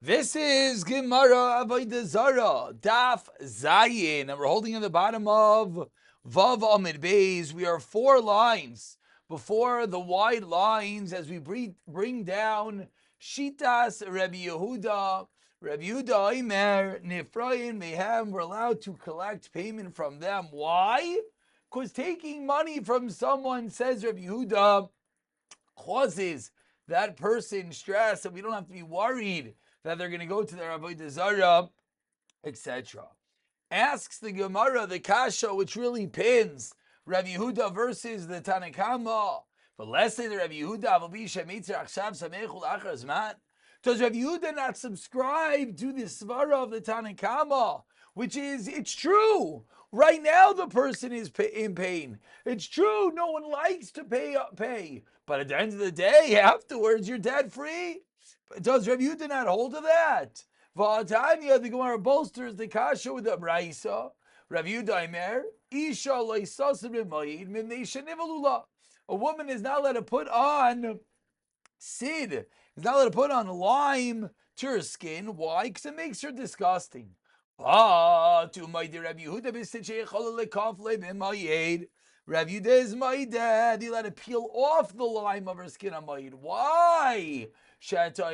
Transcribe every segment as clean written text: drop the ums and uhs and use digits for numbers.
This is Gemara Avodah Zarah, Daf Zayin, and we're holding on the bottom of Vav Amid Beis. We are 4 lines before the wide lines as we bring down Shitas Rabbi Yehuda. Rabbi Yehuda Omer Nifrayin Mehem. We're allowed to collect payment from them. Why? Because taking money from someone, says Rabbi Yehuda, causes that person stress, and we don't have to be worried that they're going to go to their Avodah Zarah, etc. Asks the Gemara, the Kasha, which really pins Rabbi Yehuda versus the Tanakama. But let's say the Rabbi Yehuda, does Rabbi Yehuda not subscribe to the svara of the Tanakama? Which is, it's true. Right now the person is in pain. It's true, no one likes to pay. But at the end of the day, afterwards, you're debt free. Does Rabbi Yehuda not hold to that? V'atanya, the Gemara bolsters the kasha with the Braisa. Rabbi Yehuda Omer, Isha lo'isasim b'mayid mimnei shenivalula. A woman is not allowed to put on sid, is not allowed to put on lime to her skin. Why? Because it makes her disgusting. But to my dear Rabbi Yehuda Rabbi Yehuda is my dad. He let it peel off the lime of her skin on Mayid. Why? Because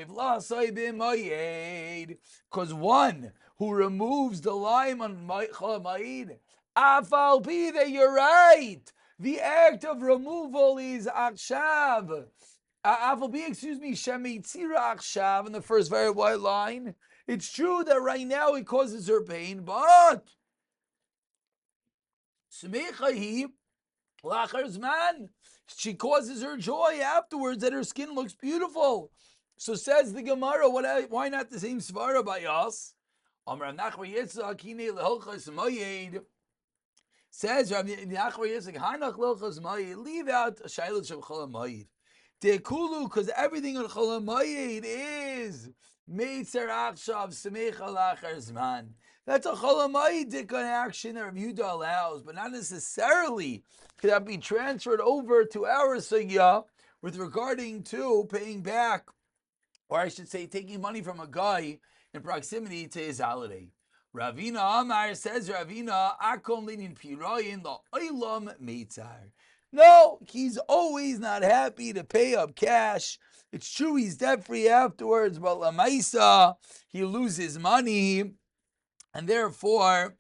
one who removes the lime on Mayid, Afal Pide, you're right. The act of removal is Akshav. Afal Pide, Shemitzira Akshav in the first very white line. It's true that right now it causes her pain, but she causes her joy afterwards that her skin looks beautiful. So says the Gemara, why not the same svara by us? Says Rabbi Nachman Yitzchak, Hanach Lilchas Mayid, leave out a Shailut Shem Chol Mayid. Dekulu, because everything on Chol Mayid is Meitzer Achshav Semech Alachar Zman. That's a Chol Mayid action that Rabbi Yehuda allows, but not necessarily could that be transferred over to our sugya with regarding to paying back, or I should say, taking money from a guy in proximity to his holiday. Ravina Amar, says Ravina, Akom Linin Piroyin La Oilam Meitzar. No, he's always not happy to pay up cash. It's true he's debt free afterwards, but Lamaisa, he loses money, and therefore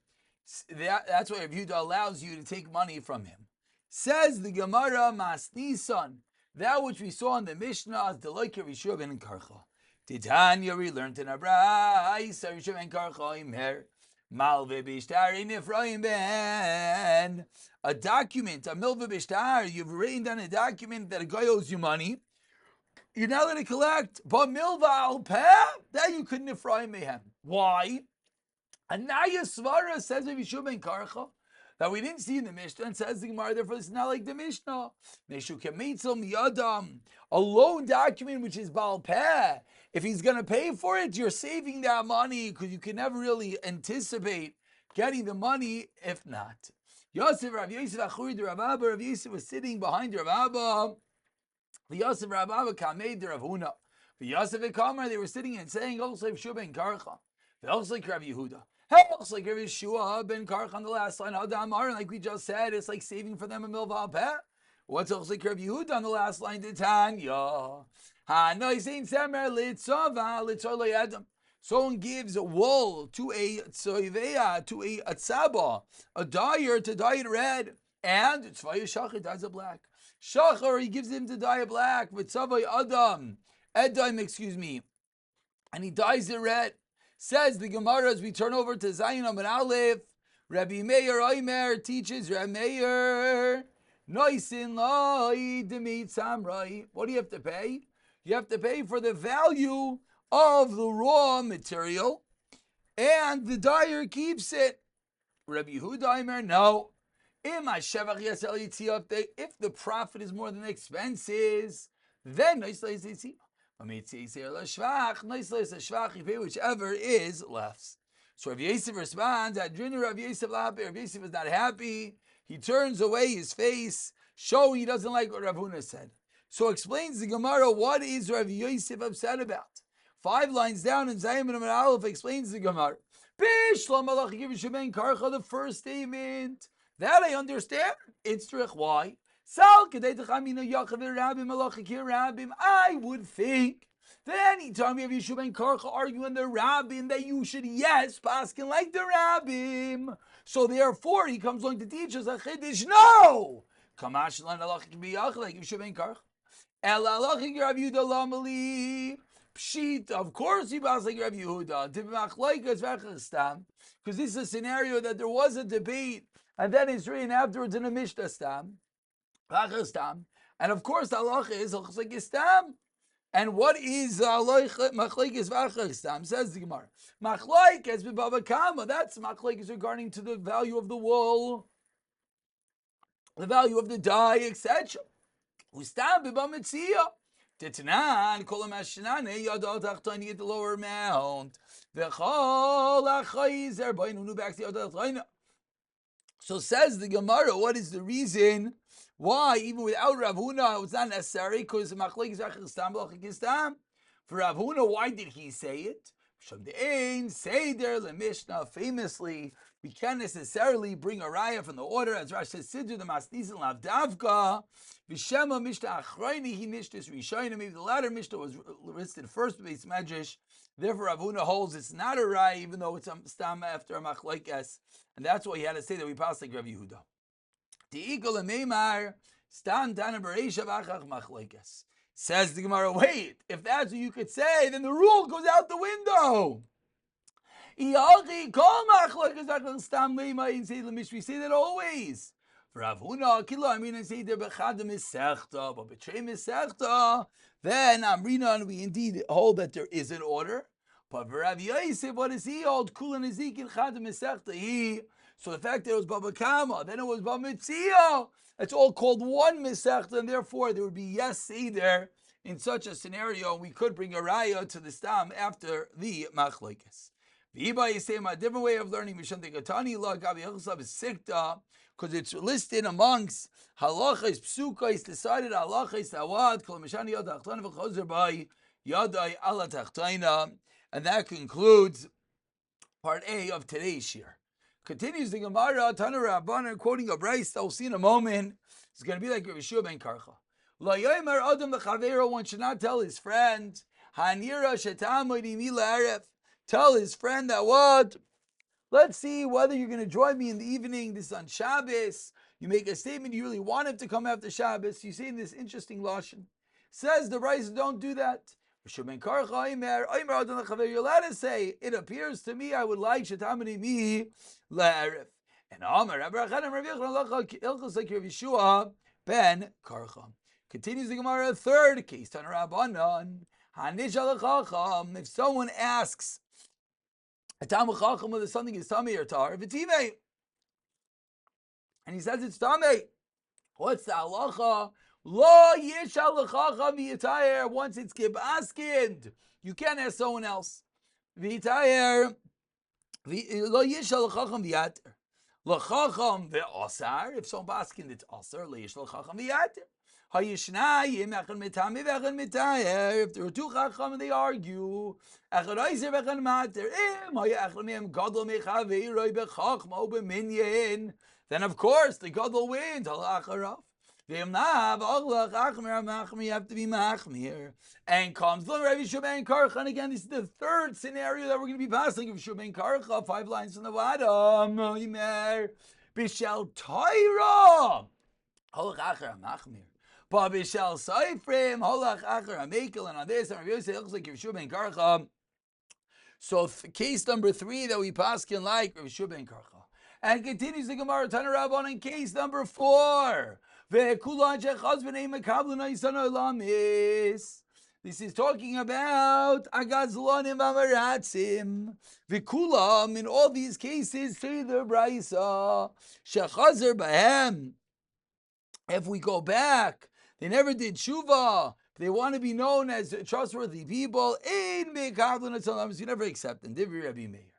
that's why Rabbi Yehuda allows you to take money from him. Says the Gemara Masnisan, that which we saw in the Mishnah is Deloike Rishua ben Karcha. Titania, we learned in Abraisa Rishua ben Karcha Imer Malve Bishtari Nifraim Ben. A document, a Milva Bishtar, you've written down a document that a guy owes you money. You're not going to collect, but Milva al Peh, that you couldn't Nifraim Mehem. Why? Anaya Svara says of Rishua ben Karcha that we didn't see in the Mishnah, and says the Gemara, therefore it's not like the Mishnah. A loan document which is Baal Peh, if he's going to pay for it, you're saving that money because you can never really anticipate getting the money if not. Yosef Rav Yosef Achuri de Rav Abba, Rav Yosef was sitting behind Rav Abba. The Yosef Rav Abba Kamed de Rav Huna. The Yosef and Kamar, they were sitting and saying, also Shua ben Karcha. Also like Rav Yehuda. Helps like Rav Yeshua ben Karcha on the last line. Adamar, like we just said, it's like saving for them a milva peh. What's else like Rav Yehuda on the last line? Titania. Ha no, he's saying Samer litzava litzol adam. Someone gives wool to a tzoiveya, to a tzaba, a dyer to dye it red, and it's shachar dyes it black. Shachar, he gives him to dye it black. V'tzavay adam, edaim, and he dyes it red. Says the Gemara as we turn over to Zayin Amud Aleph, Rabbi Meir Omer teaches Rabbi Meir, Noisin Loi Demit Samrai. What do you have to pay? You have to pay for the value of the raw material, and the dyer keeps it. Rabbi Yehuda Omer, no. If the profit is more than the expenses, then whichever is less. So Rav Yosef responds, Rav Yosef is not happy. He turns away his face, showing he doesn't like what Rav Huna said. So explains the Gemara, what is Rav Yosef upset about? 5 lines down in Zayim and Aleph explains the Gemara. The first statement that I understand. It's true. Why? I would think that anytime you have Yeshua ben Karcha arguing the Rabbim, that you should, yes, paskin like the Rabbim. So therefore, he comes along to teach us a Chiddush. No! Kamash lan halacha can be yachal like Yeshua ben Karcha. El halacha Rav Yehuda lamali. Pshit, of course, he was like Rav Yehuda. Because this is a scenario that there was a debate, and then it's written afterwards in a Mishnah Stam. And of course, the halacha is like Stam. And what is machlekes v'achar stam? Says the Gemara. Machlekes b'bava kama. That's machlekes regarding to the value of the wool, the value of the dye, etc. Ustam b'bava mitzia. Tetanan kol ha'mashnane yadal tachtani at the lower mount. V'chol ha'chayizer b'inu back to yadal tachtani. So says the Gemara. What is the reason? Why, even without Rav Huna, it's not necessary, because machlekes v'achar stam b'lachik stam. For Rav Huna, why did he say it? Famously, we can't necessarily bring a raya from the order, as Rashi says, Siddur the Masnisin Lav Davka, V'shema Mishnah Achrayni Hi Nishtis Rishayim. Maybe the latter Mishnah was listed first base Medrash. Therefore, Rav Huna holds it's not a raya, even though it's a stam after a machlekes, and that's why he had to say that we pass like Rav Yehuda. Says the Gemara, wait, if that's what you could say, then the rule goes out the window. We say that always. For Rav Huna, I say there b'chad mesechta, but b'trei mesechta, then Amrina, and we indeed hold that there is an order. But for Rav Yosef, what does he hold? Kulan ezekin chad mesechta. So the fact that it was Baba Kama, then it was Baba Mitzia, it's all called one Mesechta, and therefore there would be yes Seder in such a scenario. We could bring a raya to the Stam after the Machlekes. V'Iba Yisema, a different way of learning Mishanti Gatani La Gabi Yechsav is Sikta, because it's listed amongst halachas psukais, decided halachas awad kol mishani yad tachtana v'chozer by yadai ala tachtana, and that concludes part A of today's shir. Continues the Gemara, Tana Rabbanan, quoting a Bryce that we'll see in a moment. It's going to be like Yeshua ben Karcha. La yomer adam l'chavero, one should not tell his friend, Hanira shetamodi mila aref, tell his friend that what? Let's see whether you're going to join me in the evening. This is on Shabbos. You make a statement, you really want him to come after Shabbos. You say in this interesting lashon. Says the Bryce, don't do that. You're allowed to say, it appears to me I would like shetamodi mi la'aref. And Amar Yeshua ben Karcha. Continues the Gemara, third case, Tana Rabbanan. If someone asks a Talmud Chacham whether something is tummy or tar, if it's ime, and he says it's tummy, what's the halacha? Lo yishal l'chacham v'yitayer. Once it's kibaskind, you can't ask someone else. V'yitayer, lo yishal l'chacham v'yater. L'chacham v'osar. If someone baskind, it's osar. Lo yishal l'chacham v'yater. Hayishnayim echad mitami v'echad mitayer. If there are two chacham and they argue, echad oiser v'echad mater. Im hayachad mehem gadol mechaveiroi b'chacham o b'minyin. Then of course the gadol wins. Halacharav. You have to be machmir. And comes the Rav Yeshua ben Karcha. And again, this is the third scenario that we're going to be passing of Yeshua ben Karcha. 5 lines from the bottom. Bishel Torah. Holach acher machmir. But Bishel Seifrim. Holach acher amekel. And on this, Rav Yosef looks like Yeshua ben Karcha. So case number 3 that we pass can like Rav Yeshua ben Karcha. And continues the Gemara Tana Rabbanan in case number 4. This is talking about agazlonim v'amaratzim. V'kulam, in all these cases, say the Braisa, shechazer b'hem. If we go back, they never did tshuva. They want to be known as trustworthy people. Ein me'kavlin atzalam. You never accept them. Divri Rabbi Meir.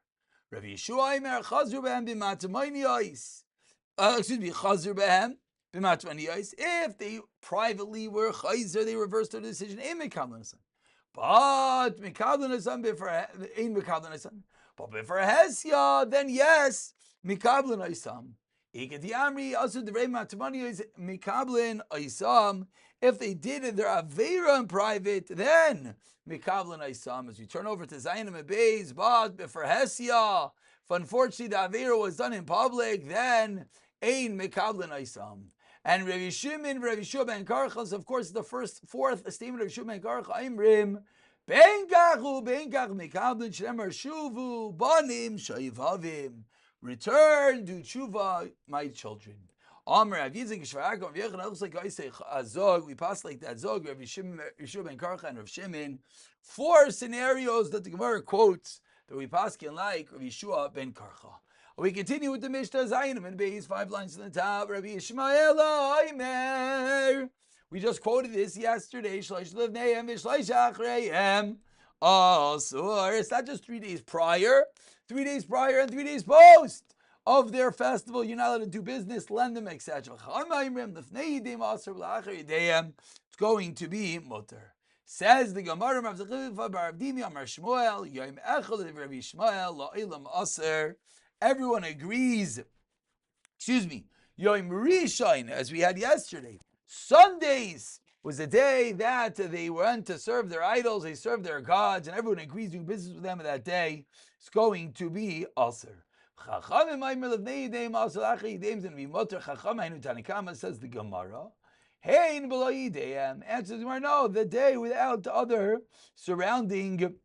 Rabbi Yeshua Imer chazer b'hem b'matamayniyos. Chazer b'hem. If they privately were chayzer, they reversed their decision. But mikablan asam ein mikablan asam. But before hesya, then yes, mikablan asam. Ikati amri also the matmani is mikablan asam. If they did it, their avera in private, then mikablan asam. As we turn over to Zayin and Beis, but before hesya, if unfortunately the avera was done in public, then ein mikablan asam. And Rabbi Shimon, Rabbi Shua ben Karchas, of course, the fourth statement of Shua ben Karchas, Mrim, ben kachu mikablan shemar shuvu banim shayvavim. Return to tshuva, my children. Amr Rav Yitzchak Shvarakam Yechon looks like I say azog. We pass like that zog. Rabbi Shua ben Karchas and Rav Shimon. 4 scenarios that the Gemara quotes that we pass can like Rabbi Shua ben Karchas. We continue with the Mishnah Zayinim and Beis, 5 lines to the top. Rabbi Ishmael Oimer. We just quoted this yesterday. Shlosh Livneihem v'shlosh Achreihem. Asur. It's not just 3 days prior, 3 days prior and 3 days post of their festival. You're not allowed to do business, lend them, etc. It's going to be mutter. Says the Gemara of Zechilfa Bar Avdimi Amar Shmuel Yom Echad of Rabbi Ishmael La'ilam Aser. Everyone agrees. Yom Rishon, as we had yesterday. Sundays was the day that they went to serve their idols, they served their gods, and everyone agrees doing business with them on that day. It's going to be Aser. Says the Gemara. Answers the Gemara, no, the day without the other surrounding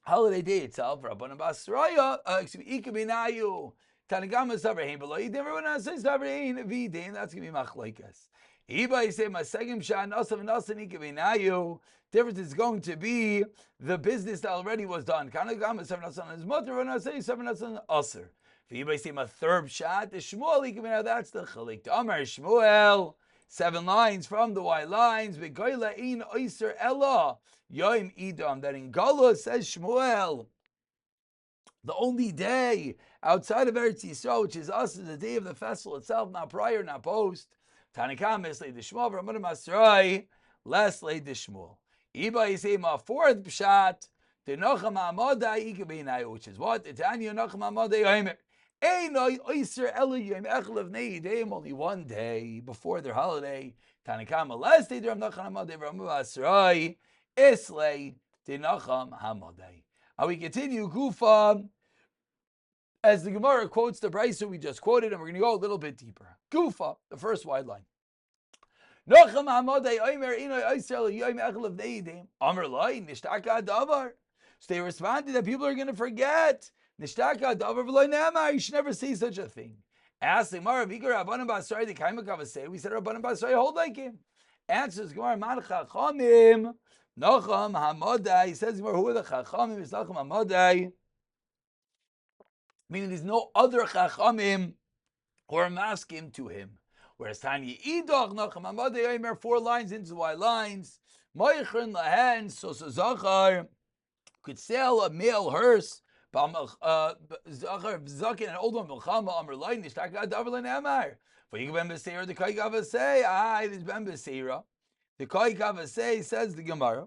holiday day itself. Rabbanan Basraya, Ikabinayu, Tanagama Sabrahin below Edim, everyone says Sabrahin Vidim, that's going to be Machlaikas. Iba say Masegim Shan Nasav Nasan Ikabinayu. Difference is going to be the business that already was done. Tanagama Sav Nasan is Mutter, when I say Sav Nasan Aser. Iba say a third shot, the Shmuel Ikabinayu, that's the Chalik. Amar Shmuel. 7 lines from the white lines. Begoila in Oyser Ella Yom Idam. That in Galus says Shmuel, the only day outside of Eretz Yisrael, which is us, is the day of the festival itself, not prior, not post. Tanakam is laid the Shmuel, Ramana Masrai, less laid the Shmuel. Iba is a fourth pshat, the Nocham Amadai Ikabinai, which is what? The Tanya Nocham Amadai Yomer. Only one day before their holiday. Tanakama last day Ram Nacham Hamadei Ram Asrai Islay Dinacham Hamadei. And we continue Gufa as the Gemara quotes the Brisa we just quoted, and we're going to go a little bit deeper. Gufa, the first wide line. Nacham Hamadei Omer Ino Israel Yom Echel of Neidim Amar Lai Nishtaka Davar. So they responded that people are going to forget. Nishtaka davar v'lo ne'amar. You should never say such a thing. Ask the Gemara, Vikar Rabbanan Basrei, the Kaimakav say. We said Rabbanan Basrei hold like him. Answers Gemara, Man Chachamim Nacham Hamadai. He says Gemara, who are the Chachamim? It's Nacham Hamadai. Meaning there's no other Chachamim who are masking to him. Whereas Tanya Idach Nacham Hamadai Omer, 4 lines into the white lines. Moichrin Lahen Zachar could sell a male hearse. Zakin and old one Milchama Amr Lain Nishtaka Davarlan Amar. For you Ben Beseira, the Kai Gavasei, it is Ben Beseira. The Kai Gavasei says the Gemara,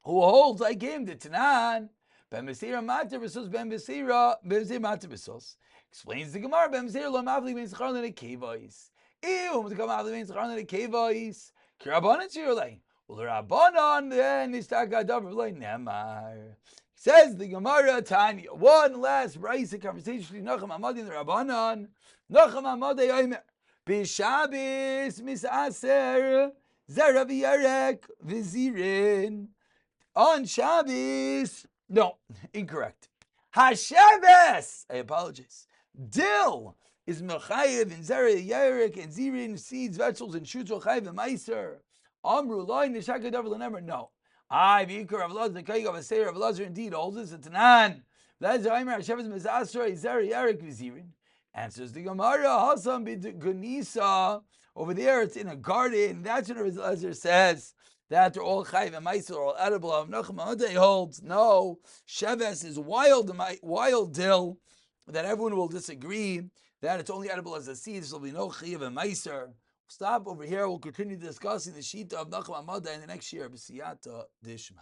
who holds like him, the Tanan, Ben Beseira Mater Besos, Ben Beseira Mater Besos. Explains the Gemara, Ben Beseira Lo Mavli means Charlan and Kevais. Ew, the Mavli means Charlan and Kevais. Kirabanan Shirlay. Well, the Rabbanon then Nishtaka Davarlan Amar. Says the Gemara Tanya. One last brisa conversation between Nacham Hamadi and the Rabbanan. Nacham Hamadi Yomer B'Shabbos Misaser Zera v'Yarek v'Zirin. On Shabbos, no, incorrect. Hashabbos, I apologize. Dill is Mechayev and Zera Yarek and Zirin, seeds, vegetables, and shoots Chayev and Meiser. Amru Loi Nishaka Davar L'Nemer. No. I Vikar Rav Lazar, the Kaig of a Seir Rav Lazar indeed holds this. It's Tanan. That's Aimer Hashavas Mizasra Zera Yarek Vizirin. Answers the Gemara Hasam bid Gunisa. Over there, it's in a garden. That's what Rav Lazar says that they're all Chayiv and Meiser, all edible. Of Nachum Hamadei holds no. Sheves is wild dill that everyone will disagree that it's only edible as a seed. So there'll be no Chayiv and Meiser. Stop over here. We'll continue discussing the Shita of Nachum Hamadei in the next year. B'siyata Dishmai.